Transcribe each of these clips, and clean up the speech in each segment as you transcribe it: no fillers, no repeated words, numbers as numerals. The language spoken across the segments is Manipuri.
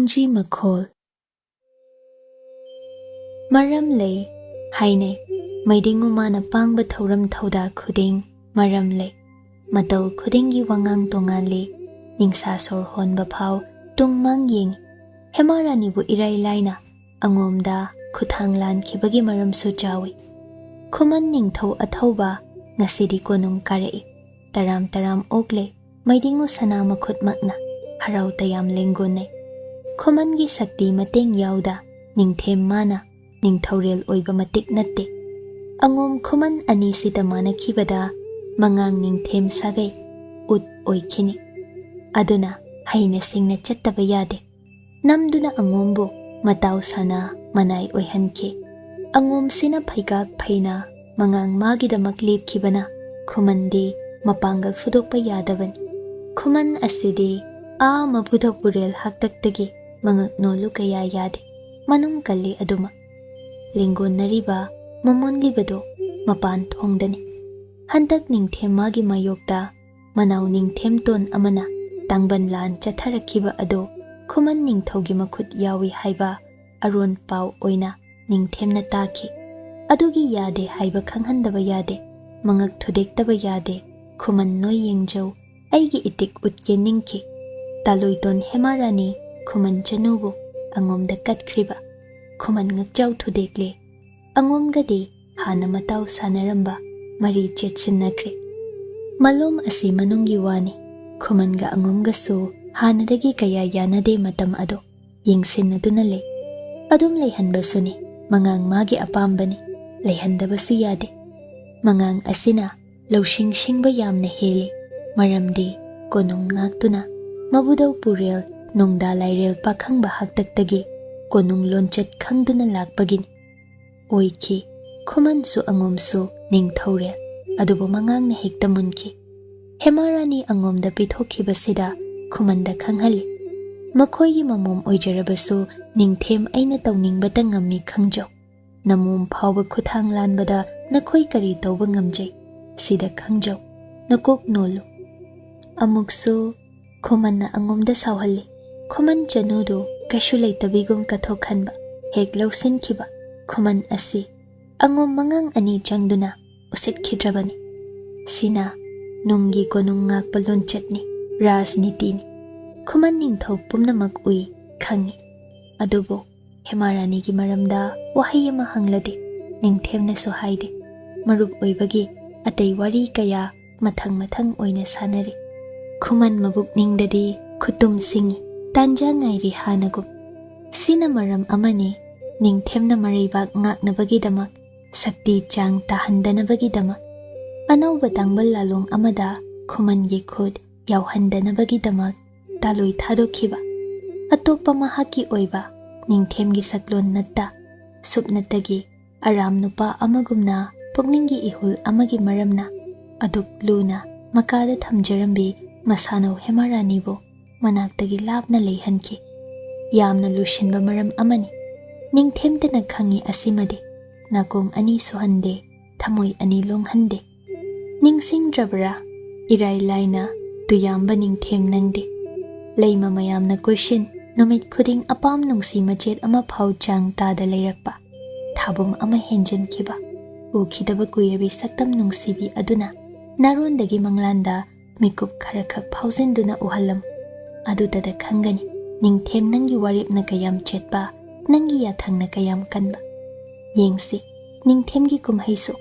ꯈꯣꯡꯖꯤ ꯃꯈꯣꯜ ꯃꯔꯝ ꯂꯩ ꯍꯥꯏꯅꯩ ꯃꯩꯗꯤꯡ ꯎꯃꯥꯅ ꯄꯥꯡꯕ ꯊꯧꯔꯝ ꯊꯧꯗꯥ ꯈꯨꯗꯤꯡ ꯃꯔꯝ ꯂꯩ ꯃꯇꯧ ꯈꯨꯗꯤꯡꯒꯤ ꯋꯥꯉꯥꯡ ꯇꯣꯉꯥꯜꯂꯤ ꯅꯤꯡꯁꯥ ꯁꯣꯔ ꯍꯣꯟꯕ ꯐꯥꯎ ꯇꯨꯡ ꯃꯥꯡ ꯌꯦꯡꯉꯤ ꯍꯦꯃꯥꯔꯥꯅꯤꯕꯨ ꯏꯔꯥꯏ ꯂꯥꯏꯅ ꯑꯉꯣꯝꯗ ꯈꯨꯊꯥꯡ ꯂꯥꯟꯈꯤꯕꯒꯤ ꯃꯔꯝꯁꯨ ꯆꯥꯎꯏ ꯈꯨꯃꯟ ꯅꯤꯡꯊꯧ ꯑꯊꯧꯕ ꯉꯁꯤꯗꯤ ꯀꯣꯅꯨꯡ ꯀꯥꯔꯛꯏ ꯇꯔꯥꯝ ꯇꯔꯥꯝ ꯑꯣꯛꯂꯦ ꯃꯩꯗꯤꯡꯎ ꯁꯅꯥ ꯃꯈꯨꯠꯃꯛꯅ ꯍꯔꯥꯎ ꯇꯌꯥꯝ ꯂꯦꯡꯒꯣꯟꯅꯩ ꯈꯨꯃꯟꯒꯤ ꯁꯛꯇꯤ ꯃꯇꯦꯡ ꯌꯥꯎꯗ ꯅꯤꯡꯊꯦꯝ ꯃꯥꯅ ꯅꯤꯡꯊꯧꯔꯦꯜ ꯑꯣꯏꯕ ꯃꯇꯤꯛ ꯅꯠꯇꯦ ꯑꯉꯣꯝ ꯈꯨꯃꯟ ꯑꯅꯤꯁꯤꯗ ꯃꯥꯟꯅꯈꯤꯕꯗ ꯃꯉꯥꯡ ꯅꯤꯡꯊꯦꯝ ꯁꯥꯒꯩ ꯎꯠ ꯑꯣꯏꯈꯤꯅꯤ ꯑꯗꯨꯅ ꯍꯩꯅ ꯁꯤꯡꯅ ꯆꯠꯇꯕ ꯌꯥꯗꯦ ꯅꯝꯗꯨꯅ ꯑꯉꯣꯝꯕꯨ ꯃꯇꯥꯎ ꯁꯥꯅ ꯃꯅꯥꯏ ꯑꯣꯏꯍꯟꯈꯤ ꯑꯉꯣꯝꯁꯤꯅ ꯐꯩꯒꯥꯛ ꯐꯩꯅ ꯃꯉꯥꯡ ꯃꯥꯒꯤꯗꯃꯛ ꯂꯦꯞꯈꯤꯕꯅ ꯈꯨꯃꯟꯗꯤ ꯃꯄꯥꯡꯒꯜ ꯐꯨꯗꯣꯛꯄ ꯌꯥꯗꯕꯅꯤ ꯈꯨꯃꯟ ꯑꯁꯤꯗꯤ ꯃꯕꯨꯙ ꯄꯨꯔꯦꯜ ꯍꯥꯛꯇꯛꯇꯒꯤ ꯃꯉꯛ ꯅꯣꯜꯂꯨ ꯀꯌꯥ ꯌꯥꯗꯦ ꯃꯅꯨꯡ ꯀꯜꯂꯤ ꯑꯗꯨꯃꯛ ꯂꯦꯡꯒꯣꯟꯅꯔꯤꯕ ꯃꯃꯣꯟꯂꯤꯕꯗꯣ ꯃꯄꯥꯟ ꯊꯣꯡꯗꯅꯤ ꯍꯟꯗꯛ ꯅꯤꯡꯊꯦꯝ ꯃꯥꯒꯤ ꯃꯥꯌꯣꯛꯇ ꯃꯅꯥꯎ ꯅꯤꯡꯊꯦꯝꯇꯣꯟ ꯑꯃꯅ ꯇꯥꯡꯕꯟ ꯂꯥꯟ ꯆꯠꯊꯔꯛꯈꯤꯕ ꯑꯗꯣ ꯈꯨꯃꯟ ꯅꯤꯡꯊꯧꯒꯤ ꯃꯈꯨꯠ ꯌꯥꯎꯏ ꯍꯥꯏꯕ ꯑꯔꯣꯟ ꯄꯥꯎ ꯑꯣꯏꯅ ꯅꯤꯡꯊꯦꯝꯅ ꯇꯥꯈꯤ ꯑꯗꯨꯒꯤ ꯌꯥꯗꯦ ꯍꯥꯏꯕ ꯈꯪꯍꯟꯗꯕ ꯌꯥꯗꯦ ꯃꯉꯛ ꯊꯨꯗꯦꯛꯇꯕ ꯌꯥꯗꯦ ꯈꯨꯃꯟ ꯅꯣꯏ ꯌꯦꯡꯖꯧ ꯑꯩꯒꯤ ꯏꯇꯤꯛ ꯎꯠꯀꯦ ꯅꯤꯡꯈꯤ ꯇꯥꯂꯣꯏꯇꯣꯟ ꯍꯦꯃꯥꯔꯥꯅꯤ ꯈꯨꯃꯟ ꯆꯅꯨꯕꯨ ꯑꯉꯣꯝꯗ ꯀꯠꯈ꯭ꯔꯤꯕ ꯈꯨꯃꯟ ꯉꯛꯆꯥꯎ ꯊꯨꯗꯦꯛꯂꯦ ꯑꯉꯣꯝꯒꯗꯤ ꯍꯥꯟꯅ ꯃꯇꯥꯎ ꯁꯥꯟꯅꯔꯝꯕ ꯃꯔꯤ ꯆꯦꯠꯁꯤꯟꯅꯈ꯭ꯔꯦ ꯃꯂꯣꯝ ꯑꯁꯤ ꯃꯅꯨꯡꯒꯤ ꯋꯥꯅꯤ ꯈꯨꯃꯟꯒ ꯑꯉꯣꯝꯒꯁꯨ ꯍꯥꯟꯅꯗꯒꯤ ꯀꯌꯥ ꯌꯥꯅꯗꯦ ꯃꯇꯝ ꯑꯗꯣ ꯌꯦꯡꯁꯤꯟꯅꯗꯨꯅ ꯂꯩ ꯑꯗꯨꯝ ꯂꯩꯍꯟꯕꯁꯨꯅꯤ ꯃꯉꯥꯡ ꯃꯥꯒꯤ ꯑꯄꯥꯝꯕꯅꯤ ꯂꯩꯍꯟꯗꯕꯁꯨ ꯌꯥꯗꯦ ꯃꯉꯥꯡ ꯑꯁꯤꯅ ꯂꯧꯁꯤꯡ ꯁꯤꯡꯕ ꯌꯥꯝꯅ ꯍꯦꯜꯂꯤ ꯃꯔꯝꯗꯤ ꯀꯣꯅꯨꯡ ꯉꯥꯛꯇꯨꯅ ꯃꯕꯨꯙꯧ ꯄꯨꯔꯦꯜ ꯅꯣꯡꯗꯥ ꯂꯥꯏꯔꯦꯜ ꯄꯥꯈꯪꯕ ꯍꯥꯛꯇꯛꯇꯒꯤ ꯀꯣꯅꯨꯡ ꯂꯣꯟꯆꯠ ꯈꯪꯗꯨꯅ ꯂꯥꯛꯄꯒꯤꯅꯤ ꯑꯣꯏꯈꯤ ꯈꯨꯃꯟꯁꯨ ꯑꯉꯣꯝꯁꯨ ꯅꯤꯡꯊꯧꯔꯦꯜ ꯑꯗꯨꯕꯨ ꯃꯉꯥꯡꯅ ꯍꯦꯛꯇ ꯃꯨꯟꯈꯤ ꯍꯦꯃꯥꯔꯥꯅꯤ ꯑꯉꯣꯝꯗ ꯄꯤꯊꯣꯛꯈꯤꯕꯁꯤꯗ ꯈꯨꯃꯟꯗ ꯈꯪꯍꯜꯂꯤ ꯃꯈꯣꯏꯒꯤ ꯃꯃꯣꯝ ꯑꯣꯏꯖꯔꯕꯁꯨ ꯅꯤꯡꯊꯦꯝ ꯑꯩꯅ ꯇꯧꯅꯤꯡꯕꯇ ꯉꯝꯃꯤ ꯈꯪꯖꯧ ꯅꯃꯣꯝ ꯐꯥꯎꯕ ꯈꯨꯊꯥꯡ ꯂꯥꯟꯕꯗ ꯅꯈꯣꯏ ꯀꯔꯤ ꯇꯧꯕ ꯉꯝꯖꯩ ꯁꯤꯗ ꯈꯪꯖꯧ ꯅꯀꯣꯛ ꯅꯣꯜꯂꯨ ꯑꯃꯨꯛꯁꯨ ꯈꯨꯃꯟꯅ ꯑꯉꯣꯝꯗ ꯁꯥꯎꯍꯜꯂꯤ ꯈꯨꯃꯟ ꯆꯅꯨꯗꯨ ꯀꯩꯁꯨ ꯂꯩꯇꯕꯤꯒꯨꯝ ꯀꯠꯊꯣꯛꯍꯟꯕ ꯍꯦꯛ ꯂꯧꯁꯤꯟꯈꯤꯕ ꯈꯨꯃꯟ ꯑꯁꯤ ꯑꯉꯣꯝ ꯃꯉꯥꯡ ꯑꯅꯤ ꯆꯪꯗꯨꯅ ꯎꯁꯤꯠꯈꯤꯗ꯭ꯔꯕꯅꯤ ꯁꯤꯅ ꯅꯨꯡꯒꯤ ꯀꯣꯅꯨꯡ ꯉꯥꯛꯄ ꯂꯣꯟꯆꯠꯅꯤ ꯔꯥꯖꯅꯤꯇꯤꯅꯤ ꯈꯨꯃꯟ ꯅꯤꯡꯊꯧ ꯄꯨꯝꯅꯃꯛ ꯎꯏ ꯈꯪꯉꯤ ꯑꯗꯨꯕꯨ ꯍꯦꯃꯥꯔꯥꯅꯤꯒꯤ ꯃꯔꯝꯗ ꯋꯥꯍꯩ ꯑꯃ ꯍꯪꯂꯗꯦ ꯅꯤꯡꯊꯦꯝꯅꯁꯨ ꯍꯥꯏꯗꯦ ꯃꯔꯨꯞ ꯑꯣꯏꯕꯒꯤ ꯑꯇꯩ ꯋꯥꯔꯤ ꯀꯌꯥ ꯃꯊꯪ ꯃꯊꯪ ꯑꯣꯏꯅ ꯁꯥꯟꯅꯔꯤ ꯈꯨꯃꯟ ꯃꯕꯨꯛꯅꯤꯡꯗꯗꯤ ꯈꯨꯇꯨꯝ ꯁꯤꯡꯉꯤ ꯇꯥꯟꯖꯥ ꯉꯥꯏꯔꯤ ꯍꯥꯟꯅꯒꯨꯝ ꯁꯤꯅ ꯃꯔꯝ ꯑꯃꯅꯤ ꯅꯤꯡꯊꯦꯝꯅ ꯃꯔꯩꯕꯥꯛ ꯉꯥꯛꯅꯕꯒꯤꯗꯃꯛ ꯁꯛꯇꯤ ꯆꯥꯡ ꯇꯥꯍꯟꯗꯅꯕꯒꯤꯗꯃꯛ ꯑꯅꯧꯕ ꯇꯥꯡꯕꯜ ꯂꯥꯂꯣꯡ ꯑꯃꯗ ꯈꯨꯃꯟꯒꯤ ꯈꯨꯠ ꯌꯥꯎꯍꯟꯗꯅꯕꯒꯤꯗꯃꯛ ꯇꯥꯂꯣꯏ ꯊꯥꯗꯣꯛꯈꯤꯕ ꯑꯇꯣꯞꯄ ꯃꯍꯥꯛꯀꯤ ꯑꯣꯏꯕ ꯅꯤꯡꯊꯦꯝꯒꯤ ꯁꯛꯂꯣꯟ ꯅꯠꯇ ꯁꯨꯞꯅꯇꯒꯤ ꯑꯔꯥꯝ ꯅꯨꯄꯥ ꯑꯃꯒꯨꯝꯅ ꯄꯨꯛꯅꯤꯡꯒꯤ ꯏꯍꯨꯜ ꯑꯃꯒꯤ ꯃꯔꯝꯅ ꯑꯗꯨꯛ ꯂꯨꯅ ꯃꯀꯥꯗ ꯊꯝꯖꯔꯝꯕꯤ ꯃꯁꯥꯅꯧ ꯍꯦꯃꯥꯔꯥꯅꯤꯕꯨ ꯃꯅꯥꯛꯇꯒꯤ ꯂꯥꯞꯅ ꯂꯩꯍꯟꯈꯤ ꯌꯥꯝꯅ ꯂꯨꯁꯤꯟꯕ ꯃꯔꯝ ꯑꯃꯅꯤ ꯅꯤꯡꯊꯦꯝꯇꯅ ꯈꯪꯉꯤ ꯑꯁꯤꯃꯗꯤ ꯅꯥꯀꯣꯡ ꯑꯅꯤ ꯁꯨꯍꯟꯗꯦ ꯊꯃꯣꯏ ꯑꯅꯤ ꯂꯣꯡꯍꯟꯗꯦ ꯅꯤꯡꯁꯤꯡꯗ꯭ꯔꯕ꯭ꯔꯥ ꯏꯔꯥꯏ ꯂꯥꯏꯅ ꯇꯨꯌꯥꯝꯕ ꯅꯤꯡꯊꯦꯝ ꯅꯪꯗꯤ ꯂꯩꯃ ꯃꯌꯥꯝꯅ ꯀꯣꯏꯁꯤꯟ ꯅꯨꯃꯤꯠ ꯈꯨꯗꯤꯡ ꯑꯄꯥꯝ ꯅꯨꯡꯁꯤ ꯃꯆꯦꯠ ꯑꯃ ꯐꯥꯎ ꯆꯥꯡ ꯇꯥꯗ ꯂꯩꯔꯛꯄ ꯊꯥꯕꯨꯝ ꯑꯃ ꯍꯦꯟꯖꯤꯟꯈꯤꯕ ꯎꯈꯤꯗꯕ ꯀꯨꯏꯔꯕꯤ ꯁꯛꯇꯝ ꯅꯨꯡꯁꯤꯕꯤ ꯑꯗꯨꯅ ꯅꯥꯔꯣꯟꯗꯒꯤ ꯃꯪꯂꯥꯟꯗ ꯃꯤꯀꯨꯞ ꯈꯔꯈꯛ ꯐꯥꯎꯖꯤꯟꯗꯨꯅ ꯎꯍꯜꯂꯝ ꯑꯗꯨꯗ ꯈꯪꯒꯅꯤ ꯅꯤꯡꯊꯦꯝ ꯅꯪꯒꯤ ꯋꯥꯔꯦꯞꯅ ꯀꯌꯥꯝ ꯆꯦꯠꯄ ꯅꯪꯒꯤ ꯌꯥꯊꯪꯅ ꯀꯌꯥꯝ ꯀꯟꯕ ꯌꯦꯡꯁꯤ ꯅꯤꯡꯊꯦꯝꯒꯤ ꯀꯨꯝꯍꯩꯁꯨ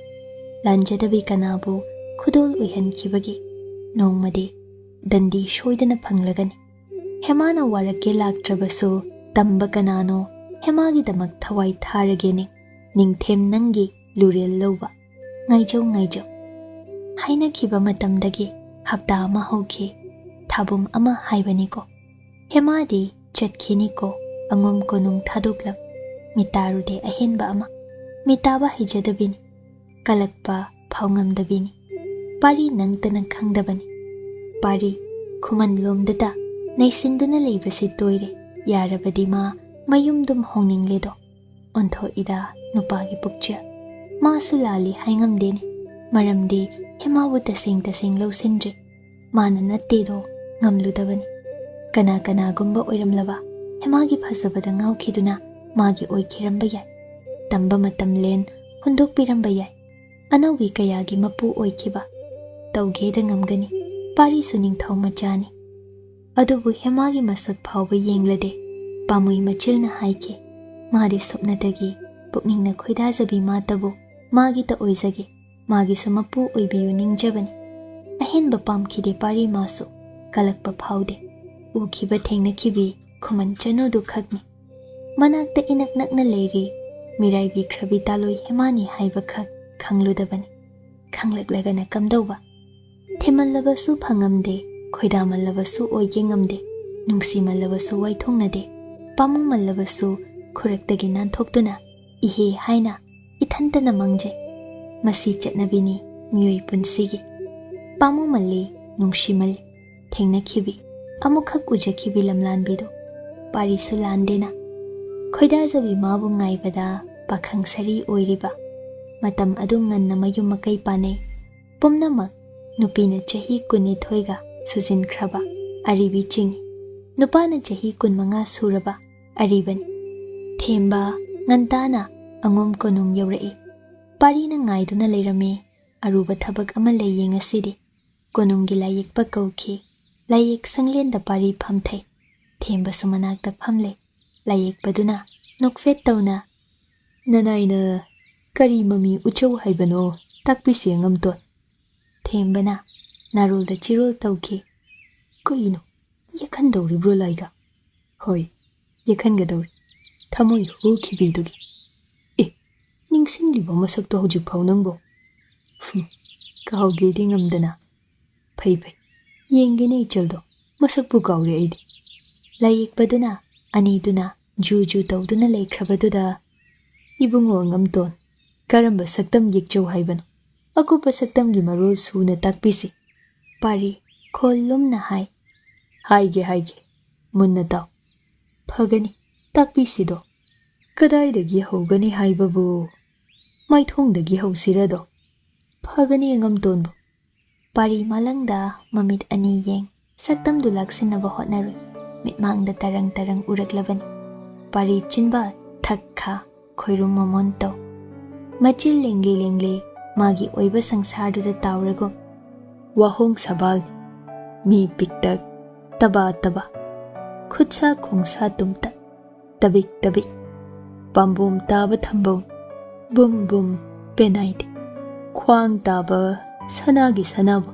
ꯂꯥꯟꯖꯗꯕꯤ ꯀꯅꯥꯕꯨ ꯈꯨꯗꯣꯜ ꯑꯣꯏꯍꯟꯈꯤꯕꯒꯤ ꯅꯣꯡꯃꯗꯤ ꯗꯟꯗꯤ ꯁꯣꯏꯗꯅ ꯐꯪꯂꯒꯅꯤ ꯍꯦꯃꯥꯅ ꯋꯥꯔꯛꯀꯦ ꯂꯥꯛꯇ꯭ꯔꯕꯁꯨ ꯇꯝꯕ ꯀꯅꯥꯅꯣ ꯍꯦꯃꯥꯒꯤꯗꯃꯛ ꯊꯋꯥꯏ ꯊꯥꯔꯒꯦꯅꯦ ꯅꯤꯡꯊꯦꯝ ꯅꯪꯒꯤ ꯂꯨꯔꯦꯜ ꯂꯧꯕ ꯉꯥꯏꯖꯧ ꯉꯥꯏꯖꯧ ꯍꯥꯏꯅꯈꯤꯕ ꯃꯇꯝꯗꯒꯤ ꯍꯞꯇꯥ ꯑꯃ ꯍꯧꯈꯤ ꯊꯥꯕꯨꯝ ꯑꯃ ꯍꯥꯏꯕꯅꯤꯀꯣ ꯍꯦꯃꯥꯗꯤ ꯆꯠꯈꯤꯅꯤꯀꯣ ꯑꯉꯣꯝ ꯀꯣꯅꯨꯡ ꯊꯥꯗꯣꯛꯂꯝ ꯃꯤꯇꯥꯔꯨꯗꯦ ꯑꯍꯦꯟꯕ ꯑꯃ ꯃꯤꯇꯥꯕ ꯍꯩꯖꯗꯕꯤꯅꯤ ꯀꯂꯛꯄ ꯐꯥꯎꯉꯝꯗꯕꯤꯅꯤ ꯄꯥꯔꯤ ꯅꯪꯇꯅ ꯈꯪꯗꯕꯅꯤ ꯄꯥꯔꯤ ꯈꯨꯃꯟ ꯂꯣꯝꯗꯇ ꯅꯩꯁꯤꯟꯗꯨꯅ ꯂꯩꯕꯁꯤ ꯇꯣꯏꯔꯦ ꯌꯥꯔꯕꯗꯤ ꯃꯥ ꯃꯌꯨꯝꯗꯨꯝ ꯍꯣꯡꯅꯤꯡꯂꯦꯗꯣ ꯑꯣꯟꯊꯣꯛꯏꯗ ꯅꯨꯄꯥꯒꯤ ꯄꯨꯛꯆꯦꯜ ꯃꯥꯁꯨ ꯂꯥꯜꯂꯤ ꯍꯥꯏꯉꯝꯗꯦꯅꯦ ꯃꯔꯝꯗꯤ ꯍꯦꯃꯥꯕꯨ ꯇꯁꯦꯡ ꯂꯧꯁꯤꯟꯗ꯭ꯔꯤ ꯃꯥꯅ ꯅꯠꯇꯦꯗꯣ ꯉꯝꯂꯨꯗꯕꯅꯤ ꯀꯅꯥꯒꯨꯝꯕ ꯑꯣꯏꯔꯝꯂꯕ ꯍꯦꯃꯥꯒꯤ ꯐꯖꯕꯗ ꯉꯥꯎꯈꯤꯗꯨꯅ ꯃꯥꯒꯤ ꯑꯣꯏꯈꯤꯔꯝꯕ ꯌꯥꯏ, ꯇꯝꯕ ꯃꯇꯝ ꯂꯦꯟ ꯍꯨꯟꯗꯣꯛꯄꯤꯔꯝꯕ ꯌꯥꯏ, ꯑꯅꯧꯕꯤ ꯀꯌꯥꯒꯤ ꯃꯄꯨ ꯑꯣꯏꯈꯤꯕ ꯇꯧꯒꯦꯗ ꯉꯝꯒꯅꯤ, ꯄꯥꯔꯤꯁꯨ ꯅꯤꯡꯊꯧ ꯃꯆꯥꯅꯤ꯫ ꯑꯗꯨꯕꯨ ꯍꯦꯃꯥꯒꯤ ꯃꯁꯛ ꯐꯥꯎꯕ ꯌꯦꯡꯂꯗꯦ ꯄꯥꯃꯨꯏ ꯃꯆꯤꯜꯅ ꯍꯥꯏꯈꯤ, ꯃꯥꯗꯤ ꯁꯨꯞꯅꯇꯒꯤ ꯄꯨꯛꯅꯤꯡꯅ ꯈꯣꯏꯗꯥꯖꯕꯤ ꯃꯥꯇꯕꯨ ꯃꯥꯒꯤꯇ ꯑꯣꯏꯖꯒꯦ, ꯃꯥꯒꯤꯁꯨ ꯃꯄꯨ ꯑꯣꯏꯕꯤꯌꯨ ꯅꯤꯡꯖꯕꯅꯤ꯫ ꯑꯍꯦꯟꯕ ꯄꯥꯝꯈꯤꯗꯦ ꯄꯥꯔꯤ ꯃꯥꯁꯨ, ꯀꯂꯛꯄ ꯐꯥꯎꯗꯦ, ꯎꯈꯤꯕ ꯊꯦꯡꯅꯈꯤꯕꯤ ꯈꯨꯃꯟ ꯆꯅꯨꯗꯨ ꯈꯛꯅꯤ꯫ ꯃꯅꯥꯛꯇ ꯏꯅꯛ ꯅꯛꯅ ꯂꯩꯔꯤ ꯃꯤꯔꯥꯏꯕꯤꯈ꯭ꯔꯕꯤ ꯇꯥꯂꯣꯏ ꯍꯦꯃꯥꯅꯤ ꯍꯥꯏꯕ ꯈꯛ ꯈꯪꯂꯨꯗꯕꯅꯤ꯫ ꯈꯪꯂꯛꯂꯒꯅ ꯀꯝꯗꯧꯕ? ꯊꯦꯝꯃꯜꯂꯕꯁꯨ ꯐꯪꯉꯝꯗꯦ, ꯈꯣꯏꯗꯥꯃꯜꯂꯕꯁꯨ ꯑꯣꯏꯒꯦ ꯉꯝꯗꯦ, ꯅꯨꯡꯁꯤꯃꯜꯂꯕꯁꯨ ꯋꯥꯏꯊꯣꯡꯅꯗꯦ, ꯄꯥꯝꯃꯨꯃꯜꯂꯕꯁꯨ ꯈꯨꯔꯛꯇꯒꯤ ꯅꯥꯟꯊꯣꯛꯇꯨꯅ ꯏꯍꯦ ꯍꯥꯏꯅ ꯏꯊꯟꯇꯅ ꯃꯥꯡꯖꯩ꯫ ꯃꯁꯤ ꯆꯠꯅꯕꯤꯅꯤ ꯃꯤꯑꯣꯏ ꯄꯨꯟꯁꯤꯒꯤ꯫ ꯄꯥꯝꯃꯨꯃꯜꯂꯤ, ꯅꯨꯡꯁꯤꯃꯜꯂꯤ, ꯊꯦꯡꯅꯈꯤꯕꯤ, ꯑꯃꯨꯛꯈꯛ ꯎꯖꯈꯤꯕꯤ ꯂꯝꯂꯥꯟꯕꯤꯗꯨ ꯄꯥꯔꯤꯁꯨ ꯂꯥꯟꯗꯦꯅ꯫ ꯈꯣꯏꯗꯥꯖꯕꯤ ꯃꯥꯕꯨ ꯉꯥꯏꯕꯗ ꯄꯥꯈꯪ ꯁꯔꯤ ꯑꯣꯏꯔꯤꯕ ꯃꯇꯝ ꯑꯗꯨ ꯉꯟꯅ ꯃꯌꯨꯝ ꯃꯀꯩ ꯄꯥꯟꯅꯩ꯫ ꯄꯨꯝꯅꯃꯛ ꯅꯨꯄꯤꯅ ꯆꯍꯤ 22ꯒ ꯁꯨꯖꯤꯟꯈ꯭ꯔꯕ ꯑꯔꯤꯕꯤ ꯆꯤꯡꯏ, ꯅꯨꯄꯥꯅ ꯆꯍꯤ 25 ꯁꯨꯔꯕ ꯑꯔꯤꯕꯅꯤ꯫ ꯊꯦꯝꯕ ꯉꯟꯇꯥꯅ ꯑꯉꯣꯝ ꯀꯣꯅꯨꯡ ꯌꯧꯔꯛꯏ꯫ ꯄꯥꯔꯤꯅ ꯉꯥꯏꯗꯨꯅ ꯂꯩꯔꯝꯃꯤ꯫ ꯑꯔꯨꯕ ꯊꯕꯛ ꯑꯃ ꯂꯩꯌꯦ ꯉꯁꯤꯗꯤ꯫ ꯀꯣꯅꯨꯡꯒꯤ ꯂꯥꯏꯌꯦꯛꯄ ꯀꯧꯈꯤ꯫ ꯂꯥꯏꯌꯦꯛ ꯁꯪꯂꯦꯟꯗ ꯄꯥꯔꯤ ꯐꯝꯊꯩ, ꯊꯦꯝꯕꯁꯨ ꯃꯅꯥꯛꯇ ꯐꯝꯂꯦ꯫ ꯂꯥꯏꯌꯦꯛꯄꯗꯨꯅ ꯅꯣꯛꯐꯦꯠ ꯇꯧꯅ, ꯅꯅꯥꯏꯅ ꯀꯔꯤ ꯃꯃꯤ ꯎꯆꯧ ꯍꯥꯏꯕꯅꯣ ꯇꯥꯛꯄꯤꯁꯤ ꯑꯉꯝꯇꯣꯟ꯫ ꯊꯦꯝꯕꯅ ꯅꯥꯔꯣꯜꯗ ꯆꯤꯔꯣꯜ ꯇꯧꯈꯤ, ꯀꯩꯅꯣ ꯌꯦꯛꯍꯟꯗꯧꯔꯤꯕ꯭ꯔꯣ ꯂꯥꯏꯒ? ꯍꯣꯏ ꯌꯦꯛꯍꯟꯒꯗꯧꯔꯤ, ꯊꯃꯣꯏ ꯍꯨꯈꯤꯕꯤꯗꯨꯒꯤ꯫ ꯑꯦ, ꯅꯤꯡꯁꯤꯡꯂꯤꯕ ꯃꯁꯛꯇꯣ ꯍꯧꯖꯤꯛꯐꯥꯎ ꯅꯪꯕꯣ? ꯀꯥꯎꯒꯦꯗꯤ ꯉꯝꯗꯅ꯫ ꯐꯩ ꯐꯩ, ꯌꯦꯡꯒꯦꯅꯦ ꯏꯆꯜꯗꯣ, ꯃꯁꯛꯄꯨ ꯀꯥꯎꯔꯦ ꯑꯩꯗꯤ꯫ ꯂꯥꯏꯌꯦꯛꯄꯗꯨꯅ ꯑꯅꯤꯗꯨꯅ ꯖꯨ ꯖꯨ ꯇꯧꯗꯨꯅ ꯂꯩꯈ꯭ꯔꯕꯗꯨꯗ, ꯏꯕꯨꯡꯉꯣ ꯑꯉꯝꯇꯣꯟ, ꯀꯔꯝꯕ ꯁꯛꯇꯝ ꯌꯦꯛꯆꯧ ꯍꯥꯏꯕꯅꯣ? ꯑꯀꯨꯞꯄ ꯁꯛꯇꯝꯒꯤ ꯃꯔꯣꯜ ꯁꯨꯅ ꯇꯥꯛꯄꯤꯁꯤ꯫ ꯄꯥꯔꯤ ꯈꯣꯜ ꯂꯨꯝꯅ ꯍꯥꯏ, ꯍꯥꯏꯒꯦ, ꯃꯨꯟꯅ ꯇꯥꯎ꯫ ꯐꯒꯅꯤ, ꯇꯥꯛꯄꯤꯁꯤꯗꯣ꯫ ꯀꯗꯥꯏꯗꯒꯤ ꯍꯧꯒꯅꯤ ꯍꯥꯏꯕꯕꯨ ꯃꯥꯏꯊꯣꯡꯗꯒꯤ ꯍꯧꯁꯤꯔꯗꯣ? ꯐꯒꯅꯤ ꯑꯉꯝꯇꯣꯟꯕꯨ꯫ ꯄꯥꯔꯤ ꯃꯥꯂꯪꯗ ꯃꯃꯤꯠ ꯑꯅꯤ ꯌꯦꯡ, ꯁꯛꯇꯝꯗꯨ ꯂꯥꯛꯁꯤꯟꯅꯕ ꯍꯣꯠꯅꯔꯨꯏ꯫ ꯃꯤꯠꯃꯥꯡꯗ ꯇꯔꯪ ꯇꯔꯪ ꯎꯔꯛꯂꯕꯅꯤ꯫ ꯄꯥꯔꯤ ꯆꯤꯟꯕꯥꯜ ꯊꯛ ꯈꯥ ꯈꯣꯏꯔꯨꯝ ꯃꯃꯣꯟ ꯇꯧ, ꯃꯆꯤꯜ ꯂꯦꯡꯂꯤ ꯂꯦꯡꯂꯤ ꯃꯥꯒꯤ ꯑꯣꯏꯕ ꯁꯪꯁꯥꯔꯗꯨꯗ ꯇꯥꯎꯔꯒꯨꯝ꯫ ꯋꯥꯍꯣꯡ ꯁꯕꯥꯜꯅꯤ, ꯃꯤ ꯄꯤꯛꯇꯛ, ꯇꯕꯥ ꯇꯕꯥ, ꯈꯨꯠꯁꯥ ꯈꯣꯡꯁꯥ ꯇꯨꯝꯇꯛ, ꯇꯕꯤꯛ ꯇꯕꯤꯛ, ꯄꯥꯝꯕꯣꯝ ꯇꯥꯕ ꯊꯝꯕꯧ, ꯕꯨꯝ ꯕꯨꯝ ꯄꯦꯅꯥꯏꯗꯦ, ꯈ꯭ꯋꯥꯡ ꯇꯥꯕ ꯁꯅꯥꯒꯤ ꯁꯅꯥꯕꯨ,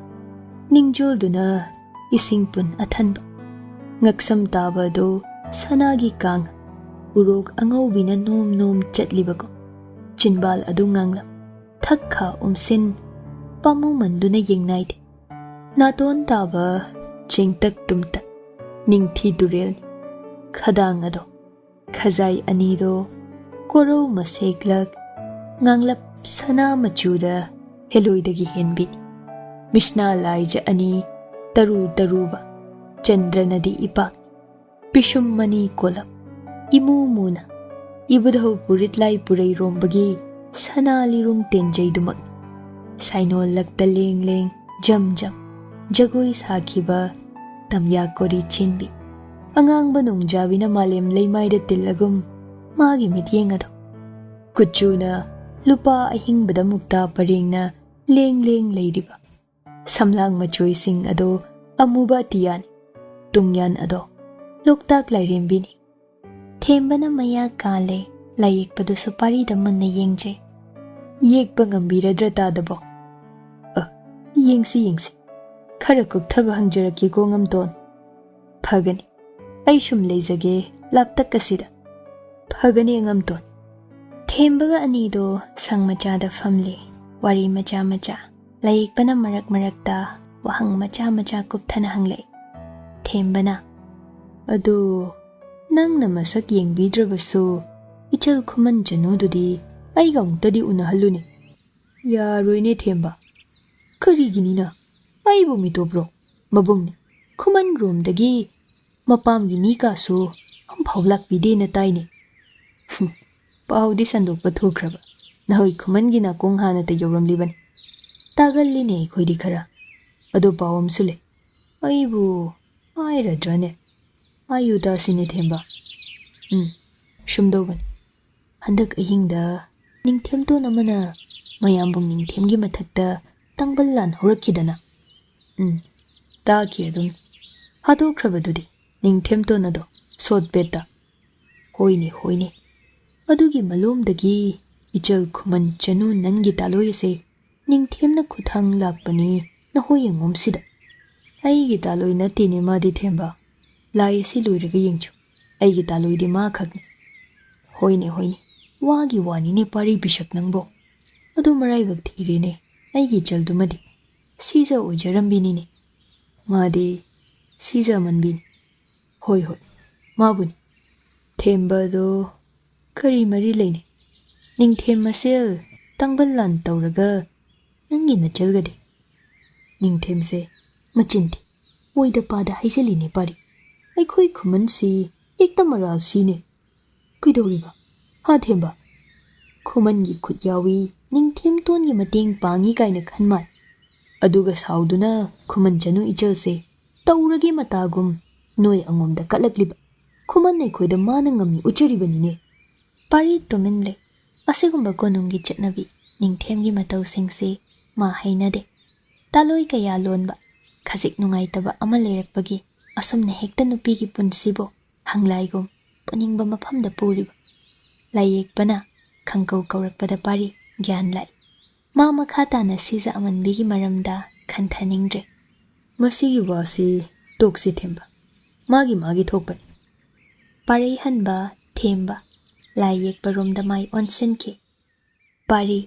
ꯅꯤꯡꯖꯣꯜꯗꯨꯅ ꯏꯁꯤꯡ ꯄꯨꯟ ꯑꯊꯟꯕ, ꯉꯛꯁꯝ ꯇꯥꯕ ꯑꯗꯨ ꯁꯅꯥꯒꯤ ꯀꯥꯡ, ꯎꯔꯣꯛ ꯑꯉꯧꯕꯤꯅ ꯅꯣꯝ ꯅꯣꯝ ꯆꯠꯂꯤꯕꯒꯨꯝ꯫ ꯆꯤꯟꯕꯥꯜ ꯑꯗꯨ ꯉꯥꯡꯂꯞ, ꯊꯛ ꯈꯥ ꯎꯝꯁꯤꯟ, ꯄꯥꯝꯃꯨꯃꯟꯗꯨꯅ ꯌꯦꯡꯅꯥꯏꯗꯦ, ꯅꯥꯇꯣꯟ ꯇꯥꯕ ꯆꯦꯡꯇꯛ ꯇꯨꯝꯇꯛ, ꯅꯤꯡꯊꯤ ꯇꯨꯔꯦꯜꯅꯤ꯫ ꯈꯗꯥꯡ ꯑꯗꯣ, ꯈꯖꯥꯏ ꯑꯅꯤꯗꯣ ꯀꯣꯔꯧ ꯃꯁꯦꯛꯂꯛ, ꯉꯥꯡꯂꯞ ꯁꯅꯥ ꯃꯆꯨꯗ ꯍꯦꯂꯣꯏꯗꯒꯤ ꯍꯦꯟꯕꯤꯅꯤ꯫ ꯃꯤꯁꯅꯥ ꯂꯥꯏꯖ ꯑꯅꯤ ꯇꯔꯨ ꯇꯔꯨꯕ, ꯆꯟꯗ꯭ꯔꯅꯗꯤ ꯏꯄꯥꯛ, ꯄꯤꯁꯨꯝ ꯃꯅꯤ ꯀꯣꯂꯞ, ꯏꯃꯨ ꯃꯨꯅ, ꯏꯕꯨꯙꯧ ꯄꯨꯔꯤꯠꯂꯥꯏ ꯄꯨꯔꯩꯔꯣꯝꯕꯒꯤ ꯁꯅꯥ ꯂꯤꯔꯨꯡ ꯇꯦꯟꯖꯩꯗꯨꯃꯛ꯫ ꯁꯥꯏꯅꯣꯜ ꯂꯛꯇ ꯂꯦꯡ ꯂꯦꯡ ꯖꯝ ꯖꯝ ꯖꯒꯣꯏ ꯁꯥꯈꯤꯕ ꯇꯝꯌꯥ ꯀꯣꯔꯤ ꯆꯦꯟꯕꯤ, ꯑꯉꯥꯡꯕ ꯅꯣꯡꯖꯥꯕꯤꯅ ꯃꯥꯂꯦꯝ ꯂꯩꯃꯥꯏꯗ ꯇꯤꯜꯂꯒꯨꯝ ꯃꯥꯒꯤ ꯃꯤꯠꯌꯦꯡ ꯑꯗꯣ꯫ ꯀꯨꯆꯨꯅ ꯂꯨꯄꯥ ꯑꯍꯤꯡꯕꯗ ꯃꯨꯛꯇꯥ ꯄꯔꯦꯡꯅ ꯂꯦꯡ ꯂꯦꯡ ꯂꯩꯔꯤꯕ, ꯁꯝꯂꯥꯡ ꯃꯆꯣꯏꯁꯤꯡ ꯑꯗꯣ ꯑꯃꯨꯕ ꯑꯇꯤꯌꯥꯅꯤ꯫ ꯇꯨꯡꯌꯥꯟ ꯑꯗꯣ ꯂꯣꯛꯇꯥꯛ ꯂꯥꯏꯔꯦꯝꯕꯤꯅꯤ꯫ ꯊꯦꯝꯕꯅ ꯃꯌꯥ ꯀꯥꯜꯂꯦ꯫ ꯂꯥꯏꯌꯦꯛꯄꯗꯨꯁꯨ ꯄꯥꯔꯤꯗ ꯃꯨꯟꯅ ꯌꯦꯡꯖꯩ꯫ ꯌꯦꯛꯄ ꯉꯝꯕꯤꯔꯗ꯭ꯔ ꯇꯥꯗꯕꯣ? ꯌꯦꯡꯁꯤ, ꯈꯔ ꯀꯨꯞꯊꯕ ꯍꯪꯖꯔꯛꯀꯦꯀꯣ ꯉꯝꯇꯣꯟ꯫ ꯐꯒꯅꯤ, ꯑꯩ ꯁꯨꯝ ꯂꯩꯖꯒꯦ ꯂꯥꯞꯇꯛ ꯑꯁꯤꯗ꯫ ꯐꯒꯅꯤ ꯑꯉꯝꯇꯣꯟ꯫ ꯊꯦꯝꯕꯒ ꯑꯅꯤꯗꯣ ꯁꯪ ꯃꯆꯥꯗ ꯐꯝꯂꯤ, ꯋꯥꯔꯤ ꯃꯆꯥ ꯃꯆꯥ꯫ ꯂꯥꯏꯌꯦꯛꯄꯅ ꯃꯔꯛ ꯃꯔꯛꯇ ꯋꯥꯍꯪ ꯃꯆꯥ ꯃꯆꯥ ꯀꯨꯞꯊꯅ ꯍꯪꯂꯛꯏ꯫ ꯊꯦꯝꯕꯅ, ꯑꯗꯨ ꯅꯪꯅ ꯃꯁꯛ ꯌꯦꯡꯕꯤꯗ꯭ꯔꯕꯁꯨ ꯏꯆꯜ ꯈꯨꯃꯟ ꯆꯅꯨꯗꯨꯗꯤ ꯑꯩꯒ ꯑꯃꯨꯛꯇꯗꯤ ꯎꯅꯍꯜꯂꯨꯅꯦ꯫ ꯌꯥꯔꯣꯏꯅꯦ ꯊꯦꯝꯕ꯫ ꯀꯔꯤꯒꯤꯅꯤꯅ? ꯑꯩꯕꯨ ꯃꯤꯇꯣꯞꯔꯣ? ꯃꯕꯨꯡꯅꯤ, ꯈꯨꯃꯟ ꯔꯣꯝꯗꯒꯤ ꯃꯄꯥꯝꯒꯤ ꯃꯤ ꯀꯥꯁꯨ ꯑꯝꯐꯥꯎ ꯂꯥꯛꯄꯤꯗꯦꯅ ꯇꯥꯏꯅꯦ꯫ ꯄꯥꯎꯗꯤ ꯁꯟꯗꯣꯛꯄ ꯊꯨꯈ꯭ꯔꯕ, ꯅꯍꯣꯏ ꯈꯨꯃꯟꯒꯤ ꯅꯥꯀꯣꯡ ꯍꯥꯟꯅꯇ ꯌꯧꯔꯝꯂꯤꯕꯅꯤ꯫ ꯇꯥꯒꯜꯂꯤꯅꯦ ꯑꯩꯈꯣꯏꯗꯤ ꯈꯔ꯫ ꯑꯗꯣ ꯄꯥꯎ ꯑꯃꯁꯨ ꯂꯩ, ꯑꯩꯕꯨ ꯍꯥꯏꯔꯗ꯭ꯔꯅꯦ? ꯍꯥꯏꯌꯨ ꯇꯥꯁꯤꯅꯦ ꯊꯦꯝꯕ꯫ ꯁꯨꯝꯗꯧꯕꯅꯤ ꯍꯟꯗꯛ ꯑꯍꯤꯡꯗ ꯅꯤꯡꯊꯦꯝꯇꯣꯟ ꯑꯃꯅ ꯃꯌꯥꯝꯕꯨꯡ ꯅꯤꯡꯊꯦꯝꯒꯤ ꯃꯊꯛꯇ ꯇꯥꯡꯕꯜ ꯂꯥꯟ ꯍꯧꯔꯛꯈꯤꯗꯅ ꯇꯥꯈꯤ ꯑꯗꯨꯝ ꯍꯥꯠꯇꯣꯛꯈ꯭ꯔꯕꯗꯨꯗꯤ ꯅꯤꯡꯊꯦꯝꯇꯣꯟ ꯑꯗꯣ ꯁꯣꯠꯄꯦꯠꯇ ꯍꯣꯏꯅꯦ ꯍꯣꯏꯅꯦ ꯑꯗꯨꯒꯤ ꯃꯂꯣꯝꯗꯒꯤ ꯏꯆꯜ ꯈꯨꯃꯟ ꯆꯅꯨ ꯅꯪꯒꯤ ꯇꯥꯂꯣꯏ ꯑꯁꯦ ꯅꯤꯡꯊꯦꯝꯅ ꯈꯨꯊꯥꯡ ꯂꯥꯛꯄꯅꯤ ꯅꯍꯣꯏ ꯌꯦꯡꯉꯣꯝꯁꯤꯗ ꯑꯩꯒꯤ ꯇꯥꯂꯣꯏ ꯅꯠꯇꯦꯅꯦ ꯃꯥꯗꯤ ꯊꯦꯝꯕ ꯂꯥꯏ ꯑꯁꯤ ꯂꯣꯏꯔꯒ ꯌꯦꯡꯆꯨ ꯑꯩꯒꯤ ꯇꯥꯂꯣꯏꯗꯤ ꯃꯥ ꯈꯛꯅꯤ ꯍꯣꯏꯅꯦ ꯍꯣꯏꯅꯦ ꯋꯥꯒꯤ ꯋꯥꯅꯤꯅꯦ ꯄꯥꯔꯤ ꯕꯤꯁꯛ ꯅꯪꯕꯣ ꯑꯗꯨ ꯃꯔꯥꯏꯕꯛ ꯊꯤꯔꯦꯅꯦ ꯑꯩꯒꯤ ꯏꯆꯜꯗꯨꯃꯗꯤ ꯁꯤꯖ ꯑꯣꯏꯖꯔꯝꯕꯤꯅꯤꯅꯦ ꯃꯥꯗꯤ ꯁꯤꯖ ꯃꯟꯕꯤꯅꯤ ꯍꯣꯏ ꯍꯣꯏ ꯃꯥꯕꯨꯅꯤ ꯊꯦꯝꯕꯗꯣ ꯀꯔꯤ ꯃꯔꯤ ꯂꯩꯅꯤ ꯅꯤꯡꯊꯦꯝ ꯃꯁꯦꯜ ꯇꯥꯡꯕꯜ ꯂꯥꯟ ꯇꯧꯔꯒ ꯅꯪꯒꯤ ꯅꯆꯜꯒꯗꯤ ꯅꯤꯡꯊꯦꯝꯁꯦ ꯃꯆꯤꯟ ꯊꯤ ꯑꯣꯏꯗ ꯄꯥꯗ ꯍꯥꯏꯖꯜꯂꯤꯅꯦ ꯄꯥꯔꯤ ꯑꯩꯈꯣꯏ ꯈꯨꯃꯟꯁꯤ ꯍꯦꯛꯇ ꯃꯔꯥꯜ ꯁꯤꯅꯦ ꯀꯩꯗꯧꯔꯤꯕ ꯍꯥ ꯊꯦꯝꯕ ꯈꯨꯃꯟꯒꯤ ꯈꯨꯠ ꯌꯥꯎꯏ ꯅꯤꯡꯊꯦꯝꯇꯣꯟꯒꯤ ꯃꯇꯦꯡ ꯄꯥꯡꯉꯤ ꯀꯥꯏꯅ ꯈꯟ ꯃꯥꯜ ꯑꯗꯨꯒ ꯁꯥꯎꯗꯨꯅ ꯈꯨꯃꯟ ꯆꯅꯨ ꯏꯆꯜꯁꯦ ꯇꯧꯔꯒꯦ ꯃꯇꯥꯒꯨꯝ ꯅꯣꯏ ꯑꯉꯣꯝꯗ ꯀꯠꯂꯛꯂꯤꯕ ꯈꯨꯃꯟ ꯑꯩꯈꯣꯏꯗ ꯃꯥꯅ ꯉꯝꯃꯤ ꯎꯠꯆꯔꯤꯕꯅꯤꯅꯦ ꯄꯥꯔꯤ ꯇꯨꯃꯤꯟ ꯂꯩ ꯑꯁꯤꯒꯨꯝꯕ ꯀꯣꯅꯨꯡꯒꯤ ꯆꯠꯅꯕꯤ ꯅꯤꯡꯊꯦꯝꯒꯤ ꯃꯇꯧꯁꯤꯡꯁꯤ ꯃꯥ ꯍꯩꯅꯗꯦ ꯇꯥꯂꯣꯏ ꯀꯌꯥ ꯂꯣꯟꯕ ꯈꯖꯤꯛ ꯅꯨꯡꯉꯥꯏꯇꯕ ꯑꯃ ꯂꯩꯔꯛꯄꯒꯤ ꯑꯁꯨꯝꯅ ꯍꯦꯛꯇ ꯅꯨꯄꯤꯒꯤ ꯄꯨꯟꯁꯤꯕꯨ ꯍꯪꯂꯥꯏꯒꯨꯝ ꯄꯨꯅꯤꯡꯕ ꯃꯐꯝꯗ ꯄꯨꯔꯤꯕ ꯂꯥꯏꯌꯦꯛꯄꯅ ꯈꯪꯀꯧ ꯀꯧꯔꯛꯄꯗ ꯄꯥꯔꯤ ꯒ꯭ꯌꯥꯟ ꯂꯥꯛꯏ ꯃꯥ ꯃꯈꯥ ꯇꯥꯅ ꯁꯤꯖ ꯑꯃꯟꯕꯤꯒꯤ ꯃꯔꯝꯗ ꯈꯟꯊꯅꯤꯡꯗ꯭ꯔꯦ ꯃꯁꯤꯒꯤ ꯋꯥꯁꯤ ꯇꯣꯛꯁꯤ ꯊꯦꯝꯕ ꯃꯥꯒꯤ ꯊꯣꯛꯄꯅꯤ ꯄꯥꯔꯩ ꯍꯟꯕ ꯊꯦꯝꯕ ꯂꯥꯏ ꯌꯦꯛꯄꯔꯣꯝꯗ ꯃꯥꯏ ꯑꯣꯟꯁꯤꯟꯈꯤ ꯄꯥꯔꯤ